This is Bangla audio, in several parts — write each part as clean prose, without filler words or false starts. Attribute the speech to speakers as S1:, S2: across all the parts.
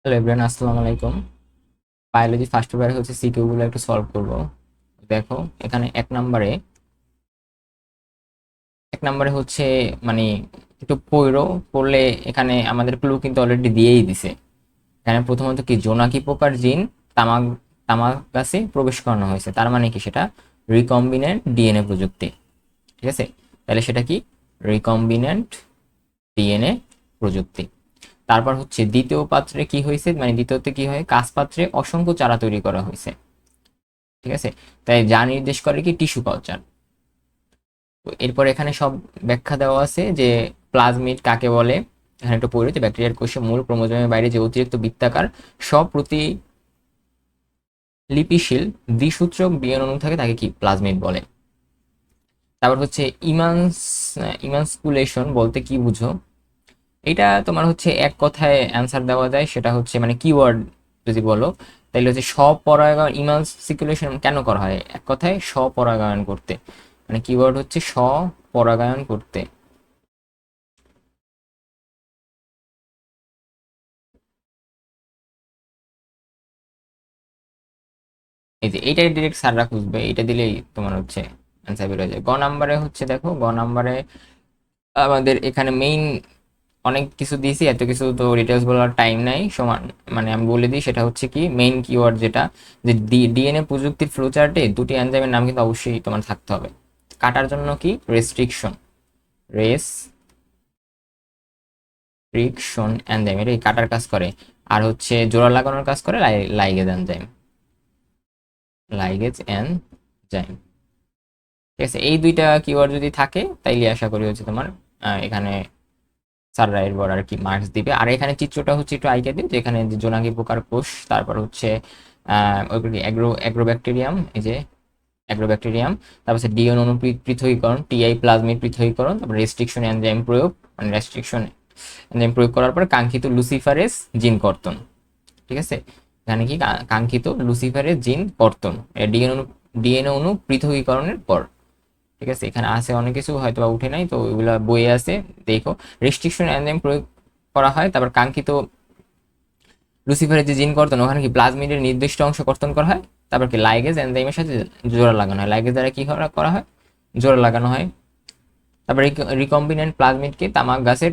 S1: হ্যালো এভরিওয়ান, আসসালামু আলাইকুম। বায়োলজি ফার্স্ট পেপারে হচ্ছে সিকিউ গুলো একটু সলভ করব। দেখো এখানে এক নম্বরে হচ্ছে মানে একটু পড়লে এখানে আমাদের ক্লু কিন্তু অলরেডি দিয়েই দিছে। এখানে প্রথমত কি জোনাকি পোকার জিন তামাক তামাক গাছে প্রবেশ করানো হয়েছে, তার মানে কি সেটা রিকম্বিনেন্ট ডিএনএ প্রযুক্তি। ঠিক আছে, তাহলে সেটা কি রিকম্বিনেন্ট ডিএনএ প্রযুক্তি। তারপর হচ্ছে দ্বিতীয় পাত্রে কি হয়েছে, মানে দ্বিতীয়তে কি হয়, কাঁচ পাত্রে অসংখ্য চারা তৈরি করা হয়েছে। ঠিক আছে, তাই যা নির্দেশ করে কি টিস্যু কালচার। তো এরপর এখানে সব ব্যাখ্যা দেওয়া আছে যে প্লাজমিড কাকে বলে। এখানে একটু পড়ে যে ব্যাকটেরিয়ার কোষে মূল ক্রোমোজোমের বাইরে যে অতিরিক্ত বৃত্তাকার স্বপ্রতিলিপিশীল দ্বিসূত্রক ডিএনএ অণু থাকে তাকে কি প্লাজমিড বলে। তারপর হচ্ছে ইমান্সকুলেশন বলতে কি বুঝো। এটা তোমার হচ্ছে এক কথায় অ্যান্সার দেওয়া যায়, সেটা হচ্ছে মানে কিওয়ার্ড যদি বলো তাহলে হচ্ছে স্বপরাগায়ন। ইমান্সিকুলেশন কেন করা হয়, এক কথায় স্বপরাগায়ন করতে, মানে কিওয়ার্ড হচ্ছে স্বপরাগায়ন করতে। এই যে এইটাই ডিরেক্ট স্যাররা খুঁজবে, এটা দিলেই তোমার হচ্ছে অ্যান্সার বের হয়ে যায়। গ নাম্বারে হচ্ছে দেখো, গ নাম্বারে আমাদের এখানে মেইন অনেক কিছু দিয়েছি, এত কিছু তো ডিটেলস বলার টাইম নাই সমান। মানে আমি বলে দিই, সেটা হচ্ছে কি মেইন কিওয়ার্ড যেটা, যে ডিএনএ প্রযুক্তির ফ্লোচার্টে দুটি এনজাইমের নাম কিন্তু অবশ্যই তোমার থাকতে হবে। কাটার জন্য কি রেস্ট্রিকশন, রেস্ট্রিকশন এনজাইম, এটা এই কাটার কাজ করে। আর হচ্ছে জোড়া লাগানোর কাজ করে লাইগেজ এনজাইম, লাইগেজ এনজাইম। ঠিক আছে, এই দুইটা কিওয়ার্ড যদি থাকে তাইলে আশা করি হচ্ছে তোমার এখানে স্যাররা এরপর আর কি মার্কস দিবে। আর এখানে চিত্রটা হচ্ছে একটু আইডিয়া দিই, যেখানে যে জোনাকি পোকার কোষ, তারপর হচ্ছে ওইগুলি অ্যাগ্রোব্যাকটেরিয়াম, এই যে অ্যাগ্রোব্যাকটেরিয়াম, তারপর হচ্ছে ডিএনএ অণু পৃথকীকরণ, টিআই প্লাজমিড পৃথকীকরণ, তারপর রেস্ট্রিকশন এনজাইম প্রয়োগ, মানে রেস্ট্রিকশন এনজাইম প্রয়োগ করার পর কাঙ্ক্ষিত লুসিফারেস জিন কর্তন। ঠিক আছে, এখানে কি কাঙ্ক্ষিত লুসিফারেস জিন কর্তন ডিএনএ অণু পৃথকীকরণের পর। ঠিক আছে, এখানে আছে অনেক কিছু হয়তো বা উঠে নাই, তো ওইগুলা বইয়ে আছে, দেখো। রেস্ট্রিকশন এনজাইম প্রয়োগ করা হয়, তারপর কাঙ্ক্ষিত লুসিফারের যে জিন কর্তন, ওখানে কি প্লাজমিডের নির্দিষ্ট অংশ কর্তন করা হয়। তারপর কি লাইগেজ এনজাইমের সাথে জোড়া লাগানো হয়, লাইগেজ দ্বারা কি করা হয়, জোড়া লাগানো হয়। তারপর রিকম্বিনেন্ট প্লাজমিডকে তামাক গাছের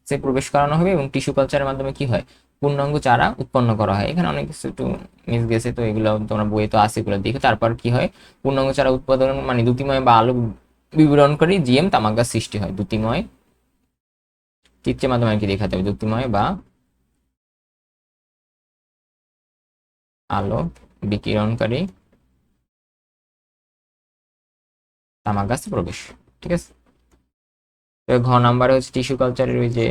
S1: সে প্রবেশ করানো হবে এবং টিস্যু কালচারের মাধ্যমে কি হয়, পূর্ণাঙ্গ চারা উৎপন্ন করা হয়। এখানে অনেক কিছু একটু মিস গেছে, তো এগুলো তোমরা বইয়ে তো আছে, এগুলো দেখো। তারপর কি হয়, পূর্ণাঙ্গ চারা উৎপাদন মানে দ্যুতিময় বা আলো বিবরণ করে জিএম তামাক গাছ সৃষ্টি হয়। দ্যুতিময় চিত্রের মাধ্যমে আর কি দেখাতে হবে, দ্যুতিময় বা আলো বিকিরণকারী তামাক গাছে প্রবেশ। ঠিক আছে, তো ঘ নাম্বারে হচ্ছে টিস্যু কালচারের ওই যে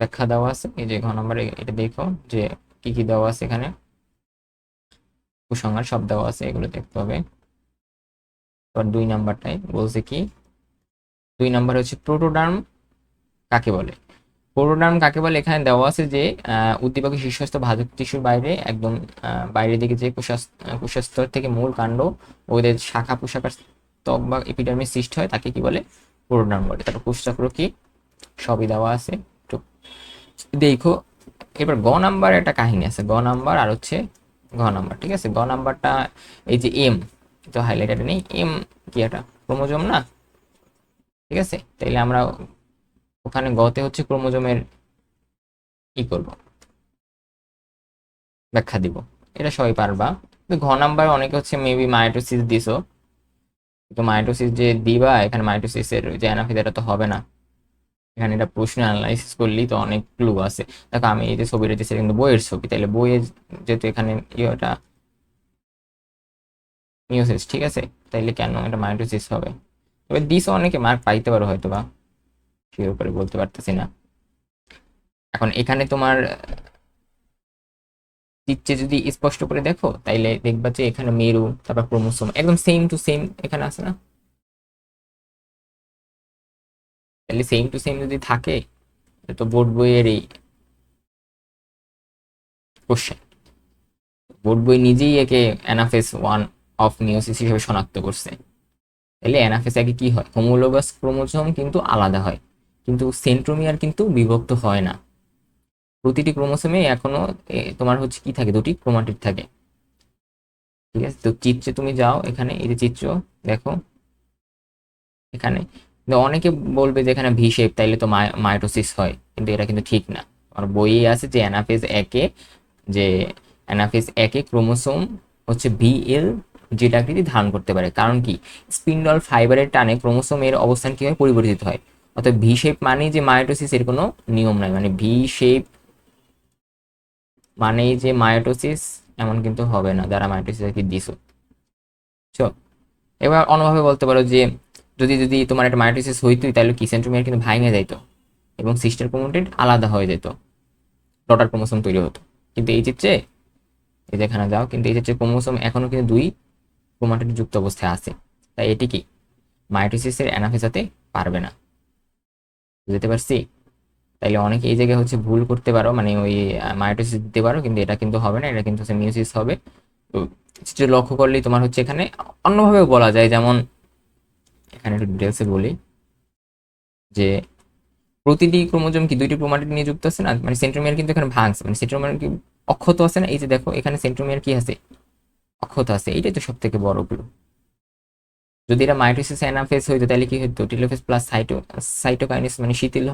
S1: ব্যাখ্যা দেওয়া আছে, এই যে ঘ নাম্বারে এটা দেখো যে কি কি দেওয়া আছে এখানে, উপসংহার সব দেওয়া আছে, এগুলো দেখতে হবে। এবার দুই নাম্বারটাই বলছে কি, দুই নাম্বার হচ্ছে প্রোটোডার্ম কাকে বলে। প্রোটোডার্ম কাকে বলে এখানে দেওয়া আছে যে উদ্দীপকের শীর্ষস্থ ভাজক টিস্যুর বাইরে একদম বাইরের দিকে যে কোষাস্তর থেকে মূল কাণ্ড ওদের শাখা পোশাকার ত্বক বা এপিডার্মিস সৃষ্টি হয় তাকে কি বলে, প্রোটোডার্ম বলে। তারপর কোষচক্র কি, সবই দেওয়া আছে, একটু দেখো। এবার গ নাম্বার একটা কাহিনী আছে, গ নাম্বার আর হচ্ছে ঘ নাম্বার। ঠিক আছে, গ নাম্বারটা এই যে এম, তো হাইলাইটার নেই, এম কি এটা ক্রোমোজোম না। ঠিক আছে, তাইলে আমরা ওখানে গতে হচ্ছে ক্রোমোজোমের ই করব, ব্যাখ্যা দিব, এটা সবাই পারবা। কিন্তু ঘ নাম্বার অনেকে হচ্ছে মেবি মাইটোসিস দিছো, কিন্তু মাইটোসিস যে দিবা এখানে মাইটোসিসের যে অ্যানাফিস এটা তো হবে না। এখানে এটা প্রশ্ন অ্যানালাইসিস করলেই তো অনেক ক্লু আছে। দেখো আমি এই যে ছবিটা দিচ্ছি কিন্তু বইয়ের ছবি, তাহলে বইয়ের যেহেতু এখানে ইয়েটা মিওসিস, ঠিক আছে, তাইলে কেন এটা মাইটোসিস হবে। তবে দিছো অনেকে, মার্ক পাইতে পারো হয়তো বা, শিওর করে বলতে পারতেছি না। এখন এখানে তোমার চিত্রে যদি স্পষ্ট করে দেখো তাইলে দেখবা যে এখানে মেরু, তারপর ক্রোমোসোম একদম সেম টু সেম এখানে আছে না। তাহলে সেম টু সেম যদি থাকে তো বোর্ড বইয়ের এই কোশ্চেন, বোর্ড বই নিজেই একে অ্যানাফেস ওয়ান অফ মিওসিস হিসেবে শনাক্ত করছে। তাহলে অ্যানাফেস আগে কি হয়, হোমোলোগাস ক্রোমোসোম কিন্তু আলাদা হয়, কিন্তু সেন্ট্রোমিয়ার কিন্তু বিভক্ত হয় না। প্রতিটি ক্রোমোসোমে এখনো তোমার হচ্ছে কি থাকে, দুটি ক্রোমাটিড থাকে। ঠিক আছে, তো চিত্রে তুমি যাও, এখানে এই যে চিত্র দেখো এখানে, কিন্তু অনেকে বলবে যে এখানে ভি শেপ, তাইলে তো মাইটোসিস হয়, কিন্তু এটা কিন্তু ঠিক না। আমার বইয়ে আছে যে অ্যানাফেজ একে ক্রোমোসোম হচ্ছে বিএল যেটাকৃতি ধারণ করতে পারে। কারণ কি, স্পিন্ডল ফাইবারের টানে ক্রোমোসোমের অবস্থান কি হয়, পরিবর্তিত হয়। অর্থাৎ ভি শেপ মানেই যে মায়োটোসিস এর কোনো নিয়ম নাই, মানে ভি শেপ মানেই যে মায়োটোসিস এমন কিন্তু হবে না, যারা মায়োটোসিস আর কি দিছো। বুঝছো? এবার অন্যভাবে বলতে পারো যে যদি যদি তোমার একটা মায়োটোসিস হইতোই, তাহলে কি সেন্ট্রোমিয়ার কিন্তু ভাঙে যাইতো এবং সিস্টার ক্রোমাটিড আলাদা হয়ে যেত, ডটার ক্রোমোসোম তৈরি হতো। কিন্তু এই চিত্রে, এই যেখানে যাও, কিন্তু এই চিত্রে ক্রোমোসোম এখনো কিন্তু দুই ক্রোমাটিড যুক্ত অবস্থায় আছে। তাই এটি কি মায়োটোসিসের অ্যানাফেজ হতে পারবে না। বুঝতে পারছি? তাইলে অনেকে এই জায়গায় হচ্ছে ভুল করতে পারো, মানে ওই মায়োটোসিস দিতে পারো, কিন্তু এটা কিন্তু হবে না, এটা কিন্তু হচ্ছে মিওসিস হবে। তো চিত্র লক্ষ্য করলেই তোমার হচ্ছে এখানে অন্যভাবেও বলা যায়, যেমন এখানে একটু ডিটেলসে বলি যে প্রতিটি ক্রোমোজোম কি দুইটি ক্রোমাটিড নিয়ে যুক্ত আছে না, মানে সেন্ট্রোমিয়ার কিন্তু এখানে ভাঙছে, মানে সেন্ট্রোমিয়ার কি অক্ষত আছে না, এই যে দেখো এখানে সেন্ট্রোমিয়ার কি আছে, অক্ষত আছে। এইটাই তো সব থেকে বড় ক্লু। যদি এটা মাইটোসিস অ্যানাফেজ হইতো, তাহলে কি হইতো, টেলোফেজ প্লাস সাইটোকাইনেস মানে শিথিল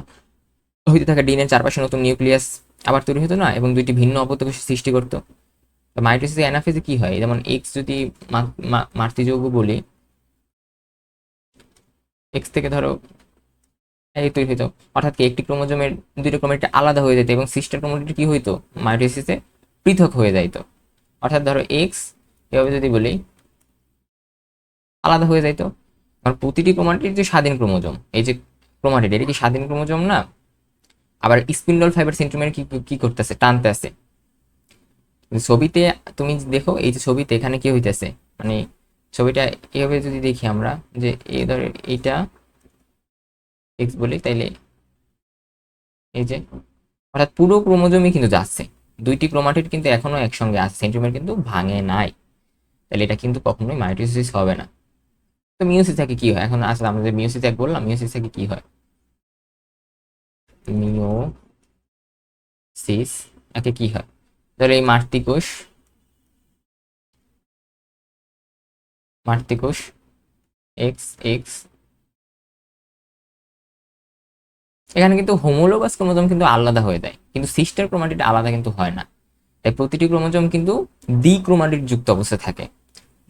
S1: হইতে থাকা ডিএনএর চারপাশে নতুন নিউক্লিয়াস আবার তৈরি হতো না, এবং দুইটি ভিন্ন অপত্যকোষ সৃষ্টি করতো। তো মাইটোসিস অ্যানাফেজে কি হয়, যেমন এক্স যদি মাতৃযৌগ বলি, এক্স থেকে ধরো এই তৈরি হইতো, অর্থাৎ কি একটি ক্রোমোজোমের দুইটা ক্রোমাটিড আলাদা হয়ে যেত এবং সিস্টার ক্রোমাটিড কি হইতো, মাইটোসিসে পৃথক হয়ে যাইতো। অর্থাৎ ধরো এক্স এভাবে যদি বলি, আলাদা হয়ে যাইতো। কারণ প্রতিটি ক্রোমাটিড যে স্বাধীন ক্রোমোজোম, এই যে ক্রোমাটিড এটা কি স্বাধীন ক্রোমোজোম না? আবার স্পিন্ডল ফাইবার সেন্ট্রোমিয়ার কি কি করতেছে, টানতে আছে। ছবিতে তুমি দেখো, এই যে ছবিতে এখানে কি হইতেছে, মানে ছবিটা এভাবে যদি দেখি আমরা, যে এই ধরে এইটা এক্স বলি, তাইলে এই যে অর্থাৎ পুরো ক্রোমোজোমই কিন্তু যাচ্ছে, দুইটি ক্রোমাটিড কিন্তু এখনো একসঙ্গে আছে, সেন্ট্রোমিয়ার কিন্তু ভাঙে নাই। তাহলে এটা কিন্তু কখনোই মাইটোসিস হবে না। তো মিওসিস থেকে কি হয়, এখন আসলে আমরা যে মিওসিস এক বললাম, মিওসিস থেকে কি হয়, মিওসিস একে কি হয়, ধরো এই মাতৃকোষ এক্স এক্স, এখানে কিন্তু হোমোলোগাস ক্রোমোজোম কিন্তু আলাদা হয়ে যায়, কিন্তু সিস্টার ক্রোমাটিড আলাদা কিন্তু হয় না। তাই প্রতিটি ক্রোমোজোম কিন্তু দ্বি ক্রোমাটিড যুক্ত অবস্থায় থাকে।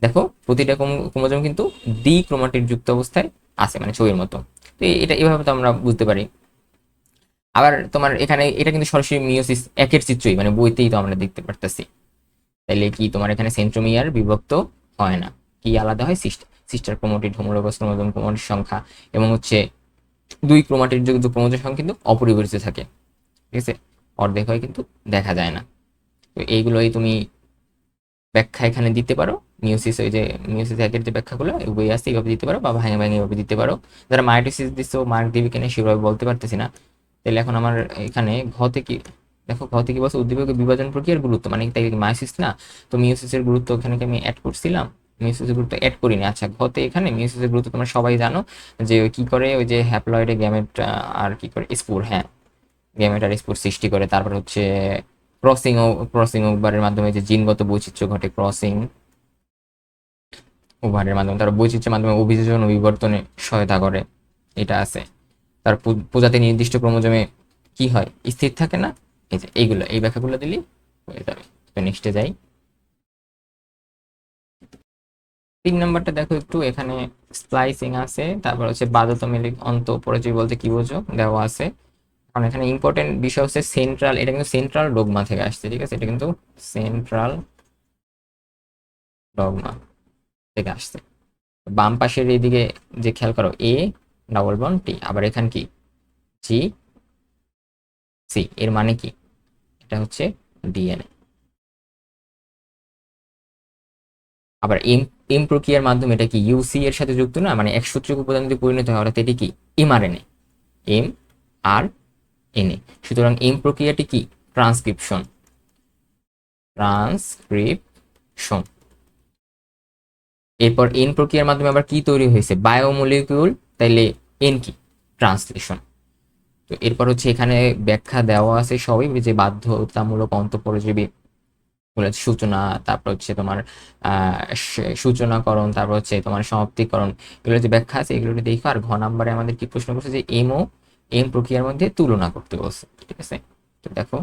S1: দেখো প্রতিটা ক্রোমোজোম কিন্তু দ্বি ক্রোমাটিড যুক্ত অবস্থায় আছে, মানে ছবির মতো। তো এটা এভাবে তো আমরা বুঝতে পারি। আবার তোমার এখানে এটা কিন্তু সরাসরি মিওসিস একের চিত্রই, মানে বইতেই তো আমরা দেখতে পারতেছি। তাইলে কি তোমার এখানে সেন্ট্রোমিয়ার বিভক্ত হয় না, কি আলাদা হয়, sister chromatid homologous chromosome chromatid সংখ্যা এবং হচ্ছে দুই ক্রোমাটিড যুক্ত ক্রোমোজোম সংখ্যা কিন্তু অপরিবর্তিত থাকে। ঠিক আছে, অর্ধেক হয় কিন্তু দেখা যায় না। তো এইগুলোই তুমি ব্যাখ্যা এখানে দিতে পারো। মিওসিস ওই যে মিওসিস একের যে ব্যাখ্যাগুলো ওই বই আছে, এইভাবে দিতে পারো, বা ভাঙে ভাঙে এইভাবে দিতে পারো। যারা মায়োটোসিস দিচ্ছে মার্ক দিবি কিনা সেভাবে বলতে পারতেছি না। তাহলে এখন আমার এখানে ঘতে কি, দেখো ঘতে কি বলছে, উদ্দীপকের বিভাজন প্রক্রিয়ার গুরুত্ব, মানে তাই মায়োসিস না, তো মিওসিসের গুরুত্ব ওখানে কি আমি অ্যাড করছিলাম, মিওসিসের গুরুত্ব অ্যাড করিনি। আচ্ছা ঘতে এখানে মিওসিসের গুরুত্ব তোমরা সবাই জানো, যে ওই কি করে, ওই যে হ্যাপ্লয়েডে গ্যামেট আর কি করে স্পোর, হ্যাঁ গ্যামেট আর স্পোর সৃষ্টি করে, তারপর হচ্ছে ক্রসিং ওভারের মাধ্যমে যে জিনগত বৈচিত্র্য ঘটে, ক্রসিং ওভারের মাধ্যমে, তার বৈচিত্র্যের মাধ্যমে অভিযোজন ও বিবর্তনে সহায়তা করে, এটা আছে। তার প্রজাতি নির্দিষ্ট ক্রোমোজোমে কি হয়, স্থির থাকে না। এই যে এইগুলো, এই ব্যাখ্যাগুলো দিলেই হয়ে যাবে। তো নেক্সটে যাই। 3 নম্বরটা দেখো একটু, এখানে স্প্লাইসিং আছে, তারপর হচ্ছে বাধ্যতামূলক অন্তঃপরজীবী বলতে কি বোঝো দেওয়া আছে। কারণ এখানে ইম্পর্টেন্ট বিষয় হচ্ছে সেন্ট্রাল, এটা কিন্তু সেন্ট্রাল ডোগমা থেকে আসছে, ঠিক আছে, এটা কিন্তু সেন্ট্রাল ডগমা থেকে আসছে। বাম পাশের এইদিকে যে খেয়াল করো, এ ডাবল বন্ড টি, আবার এখানে কি জি সি, এর মানে কি, এটা হচ্ছে ডিএনএ। আবার এম এম প্রক্রিয়ার মাধ্যমে এটা কি ইউসি এর সাথে যুক্ত না, মানে এক সূত্রক উপাদান যদি পরিণত হয়, অর্থাৎ এটি কি mRNA, M R N A. সুতরাং এম প্রক্রিয়াটি কি ট্রান্সক্রিপশন। এরপর এন প্রক্রিয়ার মাধ্যমে আবার কি তৈরি হয়েছে, বায়োমলিকিউল, তাইলে এন কি ট্রান্সলেশন। তো এরপর হচ্ছে এখানে ব্যাখ্যা দেওয়া আছে সবই, যে বাধ্যতামূলক অন্তঃপরজীবী সূচনা, তারপর হচ্ছে তোমার সূচনাকরণ, তারপর হচ্ছে তোমার সমাপ্তিকরণ, এগুলো যে ব্যাখ্যা আছে এগুলো দেখো। আর ঘ নাম্বারে আমাদের কি প্রশ্ন করছে, যে এম ও এম প্রক্রিয়ার মধ্যে তুলনা করতে বলছে, ঠিক আছে। তো দেখো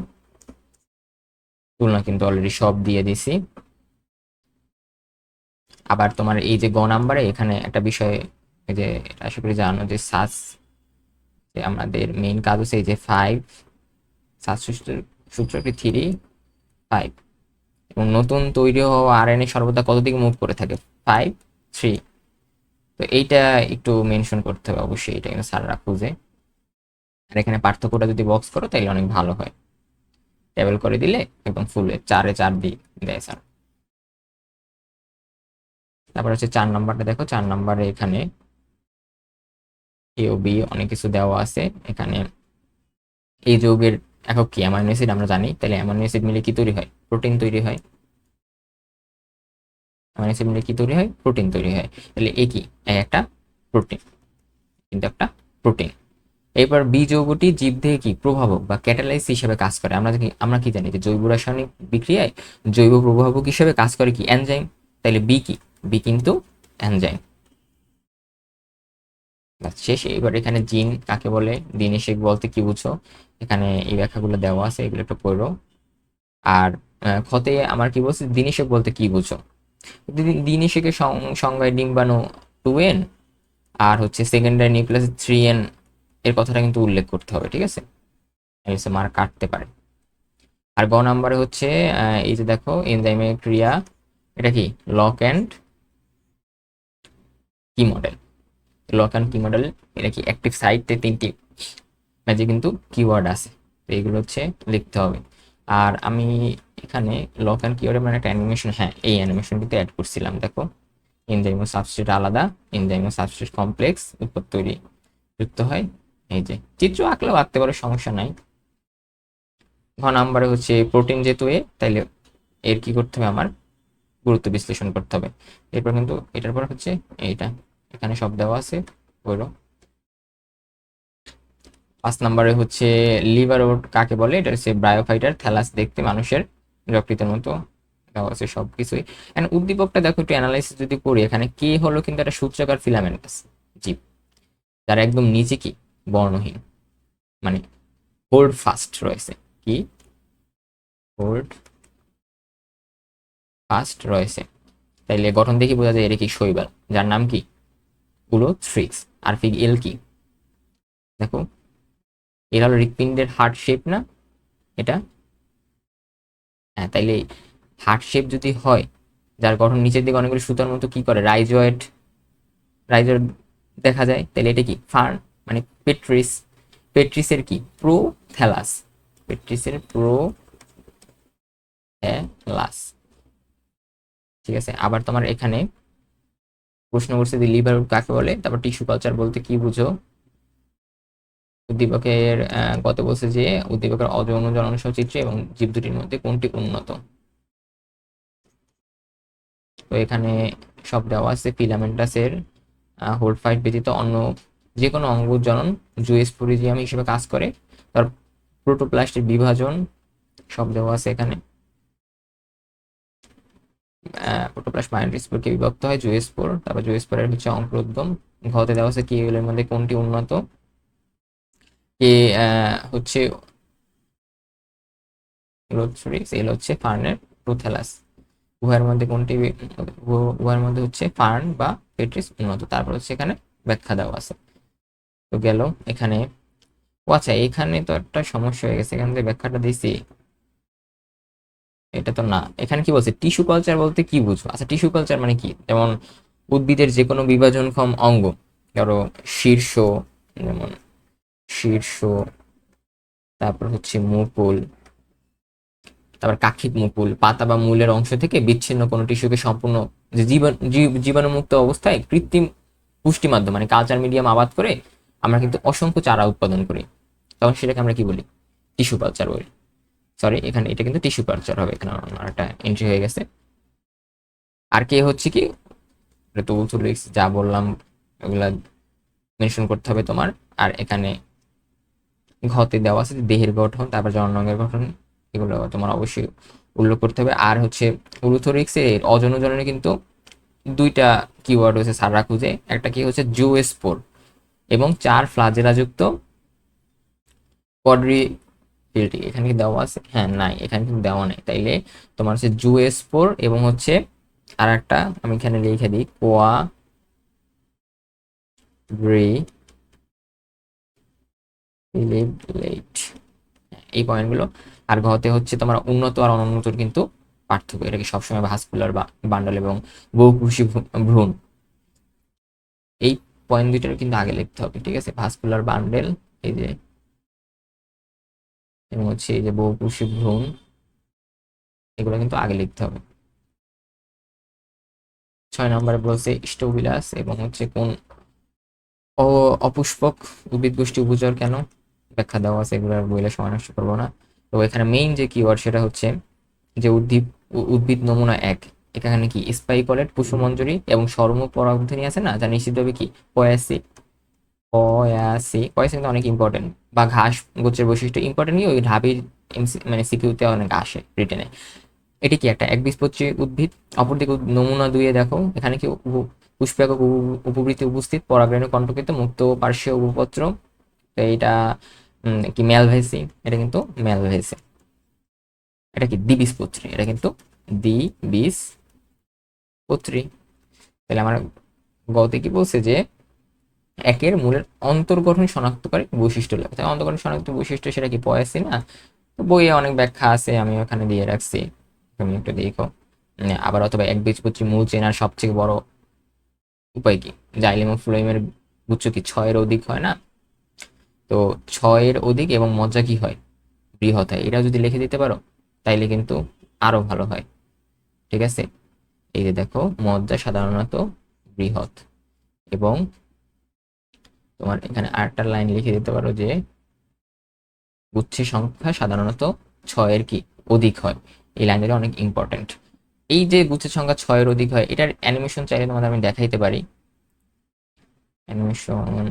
S1: তুলনা কিন্তু অলরেডি সব দিয়ে দিছি। আবার তোমার এই যে গ নাম্বারে এখানে একটা বিষয়, এই যে এটা আশা করি জানো, যে সাস, যে আমাদের মেইন কাজ হচ্ছে এই যে 5 সাস সূত্রটি 3 5, এবং নতুন তৈরি হওয়া আরএনএ সর্বদা কত দিকে মুভ করে থাকে, 5 3। তো এইটা একটু মেনশন করতে হবে অবশ্যই, এটা কিন্তু স্যাররা খুঁজে। আর এখানে পার্থক্যটা যদি বক্স করো তাহলে অনেক ভালো হয়, টেবিল করে দিলে একদম ফুল 4-এ 4 দিয়ে দেয় স্যার। তারপর হচ্ছে 4 নাম্বারটা দেখো, 4 নাম্বারে এখানে এ ও বি অনেক কিছু দেওয়া আছে। এখানে এই যৌগের একক কি, অ্যামাইনো অ্যাসিড আমরা জানি, তাহলে অ্যামাইনো অ্যাসিড মিলে কি তৈরি হয়, প্রোটিন তৈরি হয়। অ্যামাইনো অ্যাসিড মিলে কি তৈরি হয়, প্রোটিন তৈরি হয়। তাহলে এ কি, একটা প্রোটিন, কিন্তু একটা প্রোটিন। এবার বি যৌগটি জীবদেহে কি প্রভাবক বা ক্যাটালাইজ হিসেবে কাজ করে। আমরা কি জানি, যে জৈব রাসায়নিক বিক্রিয়ায় জৈব প্রভাবক হিসেবে কাজ করে কি, এনজাইম। তাহলে বি কি, বি কিন্তু এনজাইম। শেষ। এবার এখানে জিন কাকে বলে, দিন এসে বলতে কি বুঝো, এখানে এই ব্যাখ্যাগুলো দেওয়া আছে, এগুলো একটু পড়ো। আর ক্ষতে আমার কি বলছে, দিন এসে বলতে কি বুঝো। দিন এসে সংজ্ঞায় ডিম্বাণু 2n, আর হচ্ছে সেকেন্ডারি নিউক্লিয়াস 3n, এর কথাটা কিন্তু উল্লেখ করতে হবে, ঠিক আছে। মার্ক কাটতে পারে। আর গ নাম্বারে হচ্ছে এই যে দেখো এনজাইমের ক্রিয়া, এটা কি লক অ্যান্ড কি মডেল, লক অ্যান্ড কি মডেল, এটা কি অ্যাক্টিভ সাইটে 3টি ম্যাচে কিন্তু কিওয়ার্ড আছে, তো এইগুলো হচ্ছে লিখতে হবে। আর আমি এখানে লক অ্যান্ড কিওয়ার্ডের মানে একটা অ্যানিমেশন, হ্যাঁ এই অ্যানিমেশন কিন্তু অ্যাড করছিলাম, দেখো এনজাইম ও সাবস্ট্রেট আলাদা, এনজাইম ও সাবস্ট্রেট কমপ্লেক্স উৎপাদ তৈরি যুক্ত হয়। এই যে চিত্র আঁকলেও আঁকতে পারো, সমস্যা নাই। ঘ নাম্বারে হচ্ছে প্রোটিন যেহেতু তাইলে এর কি করতে হবে, আমার গুরুত্ব বিশ্লেষণ করতে হবে। এরপর কিন্তু এটার পর হচ্ছে এইটা, এখানে সব দেওয়া আছে, বলো। 5 নাম্বারে হচ্ছে লিভার ওট কাকে বলে, এটা হচ্ছে ব্রায়োফাইটার থ্যালাস, দেখতে মানুষের যকৃতের মতো দেওয়া আছে সবকিছুই। এন্ড উদ্দীপকটা দেখো একটু অ্যানালাইসিস যদি করি, এখানে কে হলো কিন্তু একটা সূত্রাকার ফিলামেন্টাস জীব, যার একদম নিচে কি বর্ণহীন, মানে হোল্ড ফাস্ট রয়েছে, কি হোল্ড ফাস্ট রয়েছে। তাইলে গঠন দেখি বোঝা যায় এটা কি শৈবাল, যার নাম কি উলোথ্রিক্স। আর ফিগ এল কি, দেখো এর হলো হৃৎপিণ্ডের হার্ট শেপ না এটা, হ্যাঁ। তাইলে হার্ট শেপ যদি হয়, যার গঠন নিচের দিকে অনেকগুলো সুতার মতো কি করে, রাইজয়েড রাইজয়েড দেখা যায়, তাহলে এটা কি ফার্ন, মানে পেট্রিস। পেট্রিসের কি প্রোথ্যালাস, পেট্রিসের প্রোথ্যালাস, ঠিক আছে। আবার তোমার এখানে প্রশ্ন করছে যে লিভার কাকে বলে, তারপর টিস্যু কালচার বলতে কি বুঝো। উদ্দীপকের গত বলছে যে উদ্দীপকের অযৌন জনন সচিত্র এবং জীব দুটির মধ্যে কোনটি উন্নত। তো এখানে সব দেওয়া আছে, ফিলামেন্টাসের হোল্ড ফাইট ব্যতীত অন্য যে কোনো অঙ্গ জনন জুয়েস্পোরিজিয়াম হিসেবে কাজ করে। তার প্রোটোপ্লাস্টের বিভাজন সব দেওয়া আছে এখানে। প্রোটোপ্লাস্ট মায়োস্পোরকে বিভক্ত হয় জুয়েস্পোর, তারপর জুয়েস্পোরের হচ্ছে অঙ্কুরোদ্গম। ঘতে দেওয়া আছে কি এগুলোর মধ্যে কোনটি উন্নত, কে হচ্ছে এল হচ্ছে ফার্নের প্রোথ্যালাস। উভয়ের মধ্যে কোনটি, উভয়ের মধ্যে হচ্ছে ফার্ন বা পেট্রিস উন্নত। তারপর হচ্ছে এখানে ব্যাখ্যা দেওয়া আছে। তো গেল এখানে। ও আচ্ছা, এখানে তো একটা সমস্যা হয়ে গেছে, এখানে যে ব্যাখ্যাটা দিছি এটা তো না। এখানে কি বলছে, টিস্যু কালচার বলতে কি বুঝো। আচ্ছা টিস্যু কালচার মানে কি, যেমন উদ্ভিদের যে কোনো বিভাজনক্ষম অঙ্গ, ধরো শীর্ষ, যেমন শীর্ষ, তারপর হচ্ছে মুকুল, তারপর কাক্ষিক মুকুল, পাতা বা মূলের অংশ থেকে বিচ্ছিন্ন কোনো টিস্যুকে সম্পূর্ণ যে জীবাণুমুক্ত অবস্থায় কৃত্রিম পুষ্টি মাধ্যম মানে কালচার মিডিয়াম আবাদ করে আমরা কিন্তু অসংখ্য চারা উৎপাদন করি, তখন সেটাকে আমরা কি বলি, টিস্যু কালচার বলি। সরি, এখানে এটা কিন্তু টিস্যু কালচার হবে, এখানে আমার একটা এন্ট্রি হয়ে গেছে। আর কে হচ্ছে কি, টুলস লিখস যা বললাম ওগুলা মেনশন করতে হবে তোমার। আর এখানে ঘতে দেওয়া আছে যে দেহের গঠন, তারপর জননাঙ্গের গঠন, এগুলো তোমার অবশ্যই উল্লেখ করতে হবে। আর হচ্ছে উলুথোরিক্সের অজনজনের কিন্তু দুইটা কিওয়ার্ড হচ্ছে সাররা খুঁজে, একটা কি হচ্ছে জুওস্পোর এবং 4 ফ্লাজেলাযুক্ত কোয়াড্রিফিল্টি। এখানে কি দেওয়া আছে? হ্যাঁ, নাই, এখানে কিন্তু দেওয়া নেই। তাইলে তোমার হচ্ছে জুওস্পোর এবং হচ্ছে আর একটা আমি এখানে লিখে দিই কোয়াড্রিফিলেট, এই পয়েন্টগুলো। আর ঘতে হচ্ছে তোমার উন্নত আর অনুন্নতর কিন্তু পার্থক্য, এটা কি সবসময় ভাস্কুলার বান্ডল এবং বহুপুরুষী ভ্রূণ, এই পয়েন্ট দুইটার কিন্তু আগে লিখতে হবে, ঠিক আছে? ভাস্কুলার বান্ডেল, এই যে, এবং হচ্ছে এই যে বহুপুরুষী ভ্রূণ, এগুলো কিন্তু আগে লিখতে হবে। 6 নম্বরে বলছে স্টোবিলাস এবং হচ্ছে কোন অপুষ্পক উদ্ভিদ গোষ্ঠী উপচর কেন, ব্যাখ্যা দেওয়া আছে, এগুলো আর বইলে সময় নষ্ট করবো না। তো এখানে মেইন যে কিওয়ার্ড সেটা হচ্ছে যে উদ্ভিদ নমুনা 1, এখানে কি স্পাইকলেট, কুসুমঞ্জরি এবং সর্ম পরাগধানী আছে না, যা নিশ্চিতভাবে কি পয়াসি, পয়াসি কিন্তু অনেক ইম্পর্টেন্ট, বা ঘাস গোছের বৈশিষ্ট্য ইম্পর্টেন্ট, কি ওই ঢাবির মানে সিকিউতে অনেক আসে রিটেনে। এটি কি একটা একবীজপত্রী উদ্ভিদ। অপরদিকে নমুনা 2 দেখো, এখানে কি পুষ্পায়ক উপবৃত্তি উপস্থিত, পরাগরেণু কণ্টকিত, মুক্ত পার্শ্বীয় উপপত্র। তো এইটা কি ম্যালভেসি, এটা কিন্তু ম্যালভেসি। এটা কি দ্বিবীজপত্রী, এটা কিন্তু দ্বিবীজপত্রী। তাহলে আমার গতে কি বলছে যে একের মূলের অন্তর্গঠন শনাক্তকারী বৈশিষ্ট্য লাগে, তাই অন্তর্গঠন শনাক্ত বৈশিষ্ট্য সেটা কি পয়াসি না? তো বইয়ে অনেক ব্যাখ্যা আছে, আমি ওখানে দিয়ে রাখছি, তুমি একটু দেখো। আবার অথবা একবীজপত্রী মূল চেনার সবচেয়ে বড় উপায় কি? জাইলেম ও ফ্লোয়েমের গুচ্ছ কি 6-এর অধিক হয় না? তো 6-এর অধিক এবং মজ্জা কি হয়? বৃহৎ হয়। এটা যদি লিখে দিতে পারো তাইলে কিন্তু আরো ভালো হয়, ঠিক আছে? এই যে দেখো, মজ্জা সাধারণত বৃহৎ, এবং তোমার এখানে আরেকটা লাইন লিখে দিতে পারো যে গুচ্ছের সংখ্যা সাধারণত 6-এর কি অধিক হয়। এই লাইনটা অনেক ইম্পর্টেন্ট। এই যে গুচ্ছের সংখ্যা 6-এর অধিক হয়, এটার অ্যানিমেশন চাইলে তোমাদের আমি দেখাইতে পারি। অ্যানিমেশন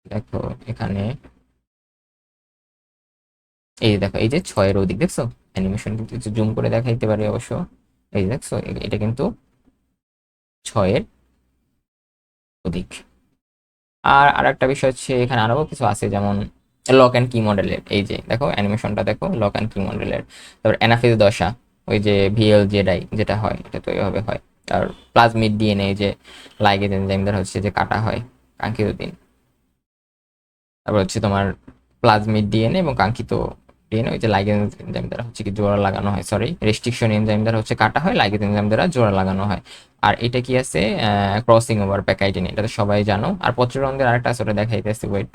S1: দেখো এখানে, এই যে দেখো, এই যে 6-এর অধিক দেখছো, অ্যানিমেশন কিন্তু জুম করে দেখাইতে পারি অবশ্য। এই যে দেখছো, এটা কিন্তু 6-এর অধিক। আর আরেকটা বিষয় হচ্ছে এখানে আরো কিছু আছে, যেমন লক অ্যান্ড কি মডেলের, এই যে দেখো অ্যানিমেশনটা দেখো, লক অ্যান্ড কি মডেলের। তারপর অ্যানাফেজ দশা, ওই যে ভিএল জেডাই যেটা হয়, এটা তো এইভাবে হয়। আর প্লাজমিড ডিএনএ, যে লাইগেজ এনজাইম দ্বারা হচ্ছে যে কাটা হয় কাঙ্ক্ষিত দিন। তারপর হচ্ছে তোমার প্লাজমিড ডিএনএ এবং কাঙ্ক্ষিত ডিএনএ, ওই যে লাইগেজ এনজাইম দ্বারা হচ্ছে কি জোড়া লাগানো হয়, সরি রেস্ট্রিকশন এনজাইম দ্বারা হচ্ছে কাটা হয়, লাইগেজ এনজাইম দ্বারা জোড়া লাগানো হয়। আর এটা কি আছে, ক্রসিং ওভার প্যাকাইটিন, এটা তো সবাই জানো। আর পত্ররন্ধ্রের আরেকটা আছে, ওটা দেখাইতেছে, ওয়েট।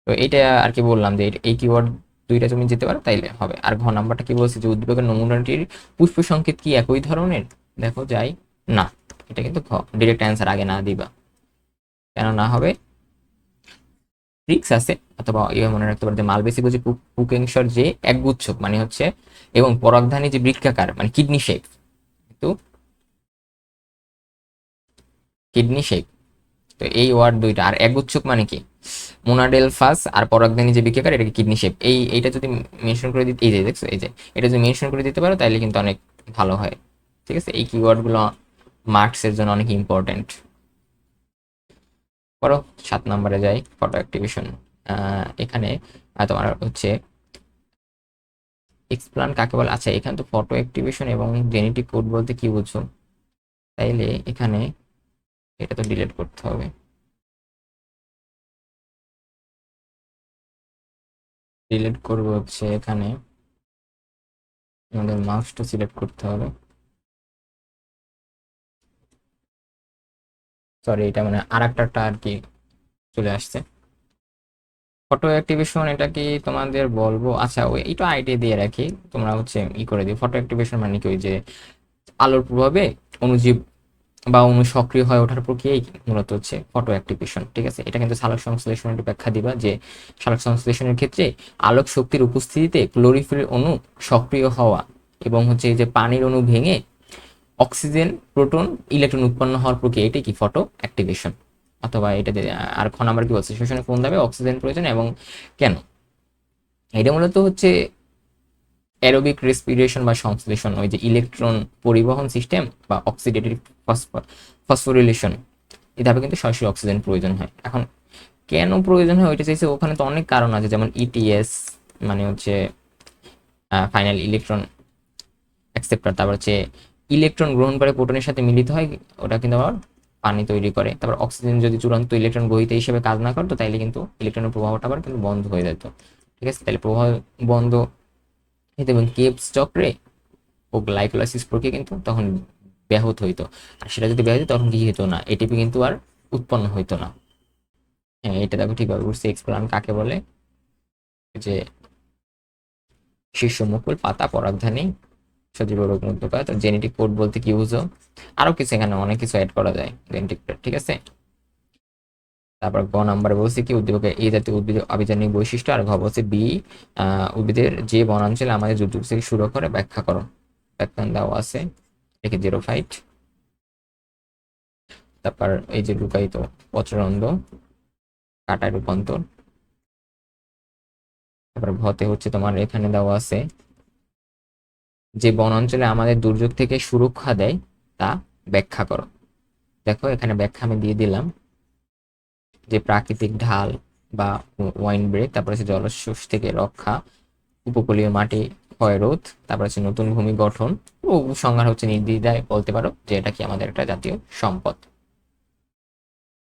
S1: তো এইটা আর কি বললাম যে এই কিওয়ার্ড দুইটা তুমি যেতে পারো তাইলে হবে। আর ঘ নাম্বারটা কি বলছে যে উদ্দীপকের নমুনাটির পুষ্প সংকেত কি একই ধরনের, দেখো যাই না, এটা কিন্তু ঘ, ডিরেক্ট অ্যান্সার আগে না দিবা, কেন না হবে? ট্রিক্স আছে, অথবা ইয়ে মনে রাখতে পারো যে মালবেসি বুঝি পুকেংশর যে একগুচ্ছক মানে হচ্ছে, এবং পরাগধানী যে বৃক্ষাকার মানে কিডনি শেপ, কিন্তু কিডনি শেপ। তো এই ওয়ার্ড দুইটা, আর একগুচ্ছক মানে কি মোনাডেলফাস, আর পরাগধানী যে বৃক্ষাকার এটাকে কিডনি শেপ। এইটা যদি মেনশন করে দিতে, এই যে দেখছো, এই যে এটা যদি মেনশন করে দিতে পারো তাহলে কিন্তু অনেক ভালো হয়, ঠিক আছে? এই কিওয়ার্ডগুলো মার্কসের জন্য অনেক ইম্পর্টেন্ট। পরো 7 নম্বরে যাই, ফটো অ্যাক্টিভেশন। এখানে তোমার হচ্ছে এক্সপ্লান কাকে বলে। আচ্ছা, এখানে তো ফটো অ্যাক্টিভেশন এবং জেনেটিক কোড বলতে কি বুঝো? তাইলে এখানে এটা তো ডিলিট করতে হবে। ডিলিট করবো হচ্ছে এখানে আমাদের মাউসটা সিলেক্ট করতে হবে, সরি এটা মানে আর একটা আর কি চলে আসছে। ফটো অ্যাক্টিভেশন এটা কি তোমাদের বলবো? আচ্ছা, ওই একটু আইডিয়া দিয়ে রাখি, তোমরা হচ্ছে করে দিও। ফটো অ্যাক্টিভেশন মানে কি, ওই যে আলোর প্রভাবে অণুজীব বা অণু সক্রিয় হয়ে ওঠার প্রক্রিয়াই মূলত হচ্ছে ফটো অ্যাক্টিভেশন, ঠিক আছে? এটা কিন্তু সালোক সংশ্লেষণের একটু ব্যাখ্যা দিবা, যে সালোক সংশ্লেষণের ক্ষেত্রে আলোক শক্তির উপস্থিতিতে ক্লোরোফিল অণু সক্রিয় হওয়া, এবং হচ্ছে এই যে পানির অণু ভেঙে অক্সিজেন, প্রোটন, ইলেকট্রন উৎপন্ন হওয়ার প্রক্রিয়া, এটাই কি ফটো অ্যাক্টিভেশন। অথবা এটা আর খ নাম্বার কি বলছে, শোষণে কোন ধাপে অক্সিজেন প্রয়োজন এবং কেন? এটা মূলত হচ্ছে অ্যারোবিক রেসপিরেশন বা সংশ্লেষণ, ওই যে ইলেকট্রন পরিবহন সিস্টেম বা অক্সিডেটিভ ফসফোরিলেশন, এই ধাপে কিন্তু সরাসরি অক্সিজেন প্রয়োজন হয়। এখন কেন প্রয়োজন হয় ওইটা চাইছে, ওখানে তো অনেক কারণ আছে, যেমন ইটিএস মানে হচ্ছে ফাইনাল ইলেকট্রন অ্যাকসেপ্টার, তারপর হচ্ছে ইলেকট্রন গ্রহণ করে প্রোটনের সাথে মিলিত হয়, ওটা কিন্তু আবার পানি তৈরি করে। তারপর অক্সিজেন যদি চূড়ান্ত ইলেকট্রন গ্রহীত হিসেবে কাজ না করতো তাইলে কিন্তু ইলেকট্রনের প্রবাহটা আবার কিন্তু বন্ধ হয়ে যেত। ঠিক আছে, তাহলে প্রবাহ বন্ধ হইতো এবং কেপস চক্রে ও গ্লাইকোলাইসিস প্রক্রিয়া কিন্তু তখন ব্যাহত হইতো। আর সেটা যদি ব্যাহত হতো তখন কি হতো না, এটিপি কিন্তু আর উৎপন্ন হইতো না। হ্যাঁ, এটা দেখো ঠিকভাবে বুঝছি। এক্সপ্লান কাকে বলে, যে শীর্ষ মুকুল পাতা পরাগধানী সজীব রোগ মুক্ত করে। তো জেনেটিক কোড বলতে কি বুঝো, আরো কিছু এখানে অনেক কিছু অ্যাড করা যায় জেনেটিক কোড। ঠিক আছে, তারপর গ নাম্বারে বলছে কি উদ্দীপকের এই জাতীয় উদ্ভিদ আভিযানিক বৈশিষ্ট্য, আর ঘ বলছে বি উদ্ভিদের যে বনাঞ্চলে আমাদের দুর্যোগ থেকে সুরক্ষা করে ব্যাখ্যা করো। ব্যাখ্যান দেওয়া আছে, একে 0 ফাইট। তারপর এই যে লুকায়িত পত্ররন্ধ্র কাটায় রূপান্তর। তারপর ঘতে হচ্ছে তোমার এখানে দেওয়া আছে যে বন অঞ্চলে আমাদের দুর্যোগ থেকে সুরক্ষা দেয় তা ব্যাখ্যা করো। দেখো এখানে ব্যাখ্যা আমি দিয়ে দিলাম, যে প্রাকৃতিক ঢাল বা ওয়াইন ব্রেক, তারপর হচ্ছে জলস্রোত থেকে রক্ষা, উপকূলীয় মাটি ক্ষয়রোধ, তারপর হচ্ছে নতুন ভূমি গঠন ও সংজ্ঞা হচ্ছে নির্দ্বিধায় বলতে পারো যে এটা কি আমাদের একটা জাতীয় সম্পদ।